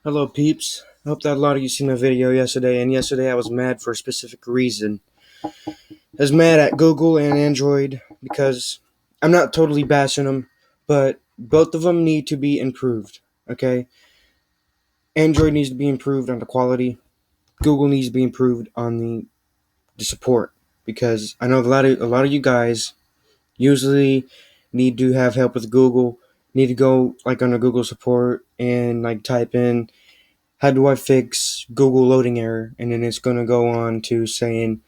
Hello, peeps. I hope that a lot of you seen my video yesterday, and yesterday I was mad for a specific reason. I was mad at Google and Android because I'm not totally bashing them, but both of them need to be improved, okay? Android needs to be improved on the quality. Google needs to be improved on the support, because I know a lot of you guys usually need to have help with Google, need to go like on the Google support and like type in how do I fix Google loading error? And then it's going to go on to saying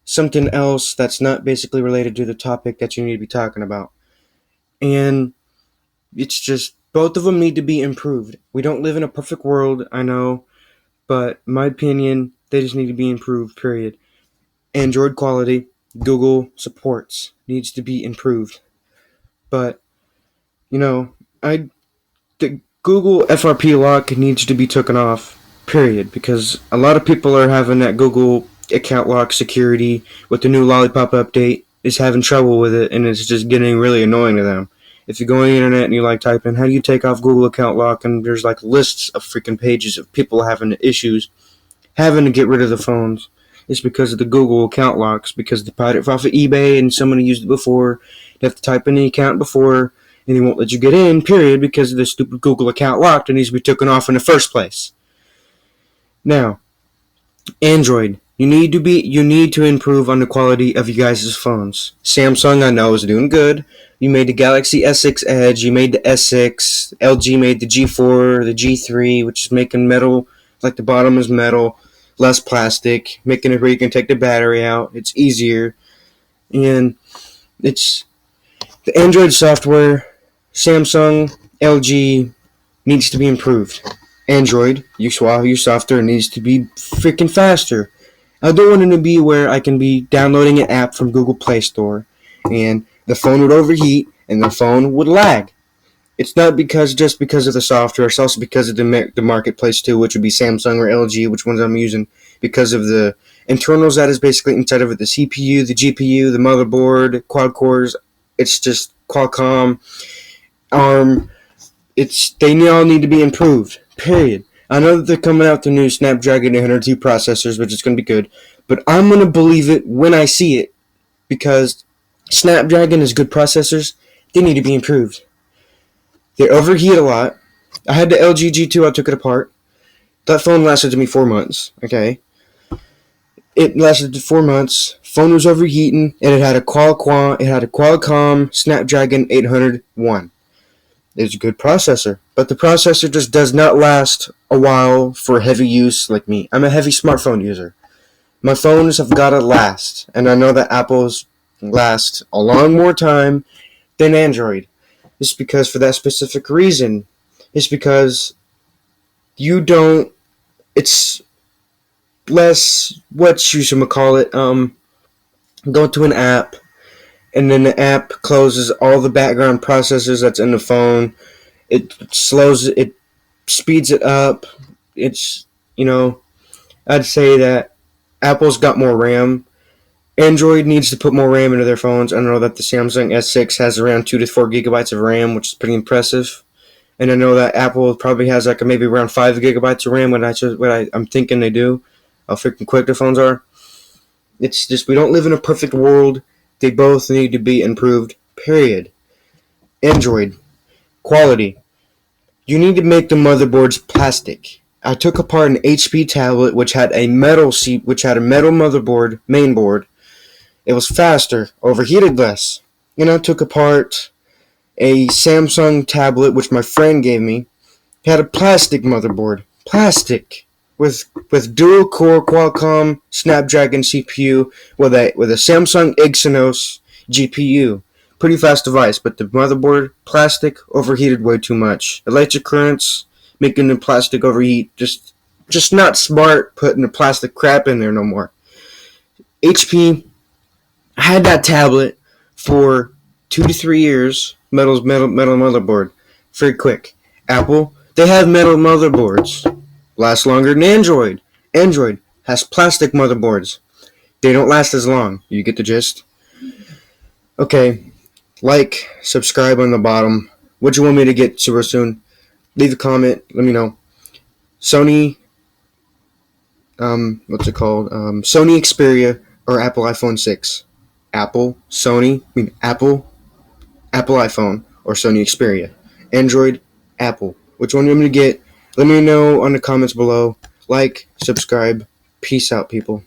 something else that's not basically related to the topic that you need to be talking about. And it's just, both of them need to be improved. We don't live in a perfect world, I know, but in my opinion, they just need to be improved, period. Android quality, Google supports, needs to be improved. But, you know, the Google FRP lock needs to be taken off, period, because a lot of people are having that Google account lock security with the new Lollipop update is having trouble with it, and it's just getting really annoying to them. If you go on the internet and you like type in how do you take off Google account lock, and there's like lists of freaking pages of people having issues having to get rid of the phones. It's because of the Google account locks, because they bought it off of eBay and somebody used it before. You have to type in the account before, and they won't let you get in, period, because of the stupid Google account lock that needs to be taken off in the first place. Now, Android, you need to improve on the quality of you guys' phones. Samsung, I know, is doing good. You made the Galaxy S6 Edge, you made the S6, LG made the G4, the G3, which is making metal, like the bottom is metal, less plastic, making it where you can take the battery out. It's easier. And it's the Android software, Samsung, LG needs to be improved. Android, your software needs to be freaking faster. I don't want it to be where I can be downloading an app from Google Play Store and the phone would overheat and the phone would lag. It's not just because of the software. It's also because of the marketplace too, which would be Samsung or LG, which ones I'm using, because of the internals that is basically inside of it, the CPU, the GPU, the motherboard, quad cores. It's just Qualcomm, ARM. They all need to be improved. Period. I know that they're coming out with the new Snapdragon 802 processors, which is going to be good, but I'm going to believe it when I see it, because Snapdragon is good processors. They need to be improved. They overheat a lot. I had the LG G2. I took it apart. That phone lasted me 4 months. Okay, it lasted 4 months. Phone was overheating, and it had a Qualcomm Snapdragon 801. It's a good processor, but the processor just does not last a while for heavy use like me. I'm a heavy smartphone user. My phones have got to last, and I know that Apple's last a long more time than Android. It's because for that specific reason. It's because you don't. It's less what you should call it. Go to an app, and then the app closes all the background processors that's in the phone. It speeds it up. It's, I'd say that Apple's got more RAM. Android needs to put more RAM into their phones. I know that the Samsung S6 has around 2 to 4 gigabytes of RAM, which is pretty impressive. And I know that Apple probably has like maybe around 5 gigabytes of RAM, I'm thinking they do. How freaking quick the phones are. It's just, we don't live in a perfect world. They both need to be improved, period. Android, quality. You need to make the motherboards plastic. I took apart an HP tablet which had a metal motherboard, mainboard. It was faster, overheated less. And I took apart a Samsung tablet which my friend gave me. It had a plastic motherboard. Plastic. With dual core Qualcomm Snapdragon CPU with a Samsung Exynos GPU. Pretty fast device, but the motherboard, plastic, overheated way too much. Electric currents making the plastic overheat. Just not smart putting the plastic crap in there no more. HP, I had that tablet for 2 to 3 years. Metal motherboard. Very quick. Apple, they have metal motherboards. Last longer than Android. Android has plastic motherboards. They don't last as long. You get the gist? Okay. Like, subscribe on the bottom. What you want me to get super soon? Leave a comment. Let me know. Sony, what's it called? Sony Xperia or Apple iPhone 6? Apple iPhone or Sony Xperia. Android, Apple. Which one I'm going to get? Let me know on the comments below. Like, subscribe. Peace out, people.